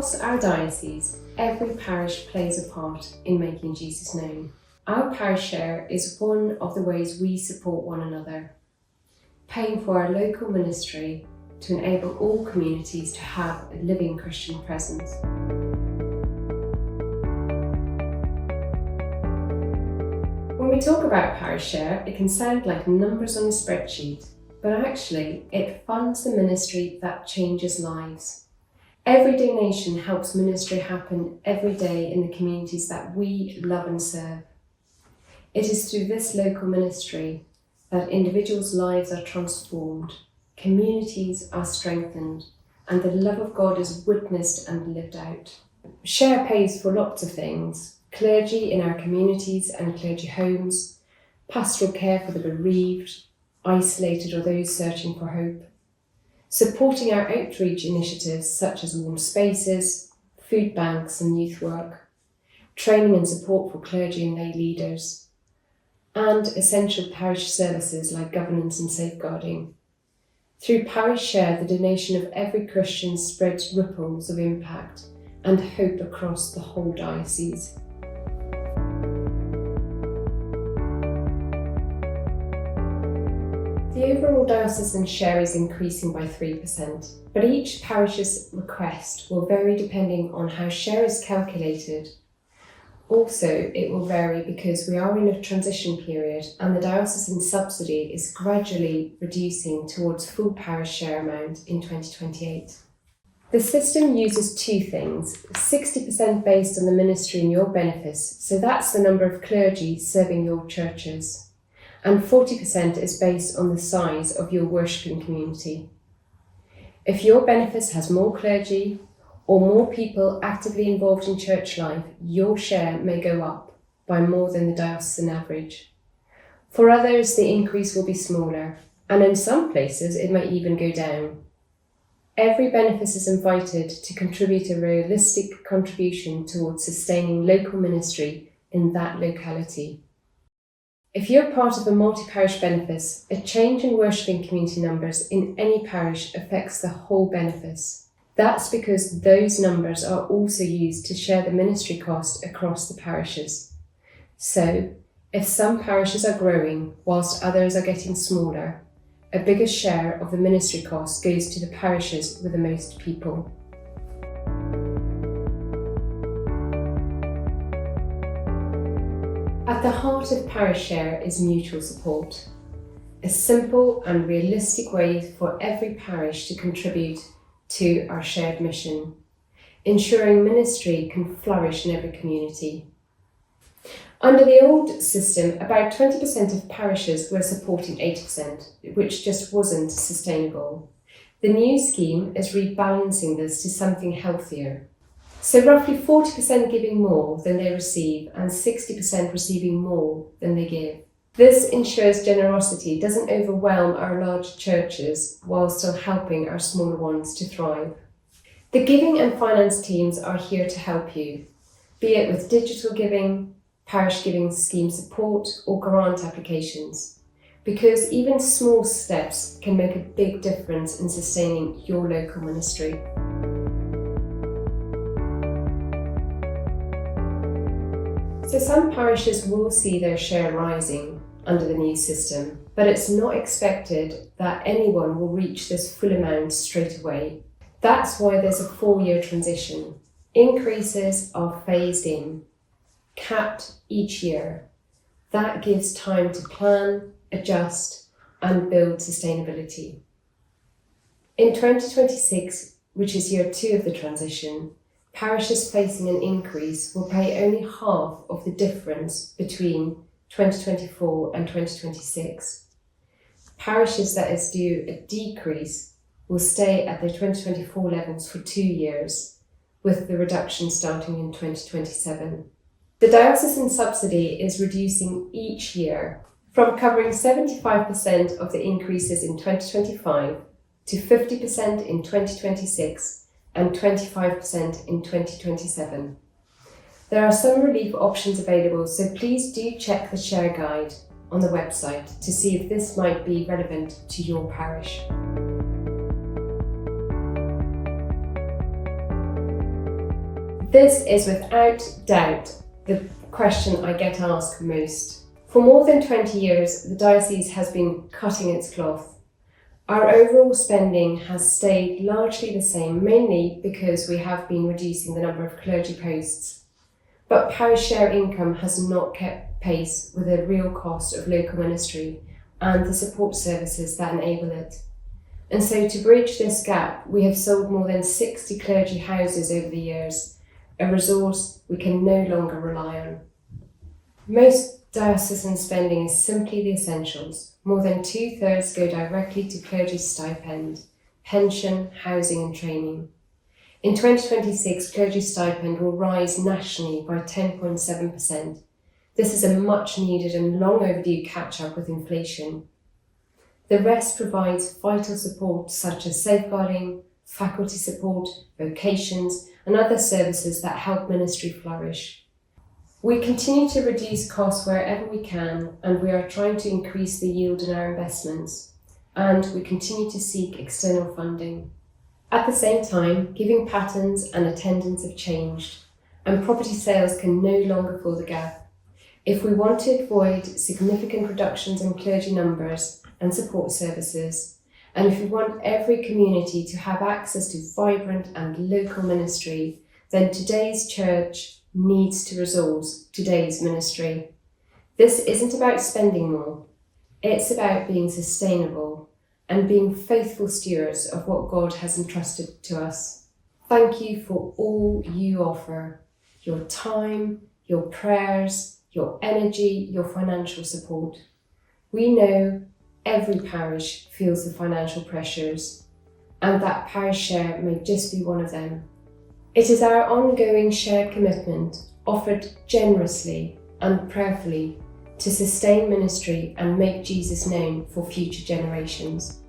Across our diocese, every parish plays a part in making Jesus known. Our Parish Share is one of the ways we support one another, paying for our local ministry to enable all communities to have a living Christian presence. When we talk about Parish Share, it can sound like numbers on a spreadsheet, but actually it funds the ministry that changes lives. Every donation helps ministry happen every day in the communities that we love and serve. It is through this local ministry that individuals' lives are transformed, communities are strengthened, and the love of God is witnessed and lived out. Share pays for lots of things: clergy in our communities and clergy homes, pastoral care for the bereaved, isolated or those searching for hope, supporting our outreach initiatives such as warm spaces, food banks and youth work, training and support for clergy and lay leaders, and essential parish services like governance and safeguarding. Through Parish Share, the donation of every Christian spreads ripples of impact and hope across the whole diocese. The overall diocesan share is increasing by 3%, but each parish's request will vary depending on how share is calculated. Also, it will vary because we are in a transition period and the diocesan subsidy is gradually reducing towards full parish share amount in 2028. The system uses two things: 60% based on the ministry and your benefice, so that's the number of clergy serving your churches, and 40% is based on the size of your worshipping community. If your benefice has more clergy, or more people actively involved in church life, your share may go up by more than the diocesan average. For others, the increase will be smaller, and in some places it may even go down. Every benefice is invited to contribute a realistic contribution towards sustaining local ministry in that locality. If you're part of a multi-parish benefice, a change in worshipping community numbers in any parish affects the whole benefice. That's because those numbers are also used to share the ministry cost across the parishes. So, if some parishes are growing whilst others are getting smaller, a bigger share of the ministry cost goes to the parishes with the most people. At the heart of Parish Share is mutual support, a simple and realistic way for every parish to contribute to our shared mission, ensuring ministry can flourish in every community. Under the old system, about 20% of parishes were supporting 80%, which just wasn't sustainable. The new scheme is rebalancing this to something healthier. So roughly 40% giving more than they receive and 60% receiving more than they give. This ensures generosity doesn't overwhelm our large churches while still helping our smaller ones to thrive. The giving and finance teams are here to help you, be it with digital giving, parish giving scheme support or grant applications, because even small steps can make a big difference in sustaining your local ministry. So some parishes will see their share rising under the new system, but it's not expected that anyone will reach this full amount straight away. That's why there's a 4-year transition. Increases are phased in, capped each year. That gives time to plan, adjust, and build sustainability. In 2026, which is year 2 of the transition, parishes facing an increase will pay only half of the difference between 2024 and 2026. Parishes that is due a decrease will stay at their 2024 levels for 2 years, with the reduction starting in 2027. The diocesan subsidy is reducing each year, from covering 75% of the increases in 2025 to 50% in 2026 and 25% in 2027. There are some relief options available, so please do check the share guide on the website to see if this might be relevant to your parish. This is without doubt the question I get asked most. For more than 20 years, the diocese has been cutting its cloth. Our overall spending has stayed largely the same, mainly because we have been reducing the number of clergy posts. But parish share income has not kept pace with the real cost of local ministry and the support services that enable it. And so to bridge this gap, we have sold more than 60 clergy houses over the years, a resource we can no longer rely on. Most diocesan spending is simply the essentials. More than 2/3 go directly to clergy stipend, pension, housing and training. In 2026, clergy stipend will rise nationally by 10.7%. This is a much needed and long overdue catch-up with inflation. The rest provides vital support such as safeguarding, faculty support, vocations, and other services that help ministry flourish. We continue to reduce costs wherever we can, and we are trying to increase the yield in our investments, and we continue to seek external funding. At the same time, giving patterns and attendance have changed, and property sales can no longer fill the gap. If we want to avoid significant reductions in clergy numbers and support services, and if we want every community to have access to vibrant and local ministry, then today's church needs to resource today's ministry. This isn't about spending more, it's about being sustainable and being faithful stewards of what God has entrusted to us. Thank you for all you offer, your time, your prayers, your energy, your financial support. We know every parish feels the financial pressures, and that parish share may just be one of them. It is our ongoing shared commitment, offered generously and prayerfully, to sustain ministry and make Jesus known for future generations.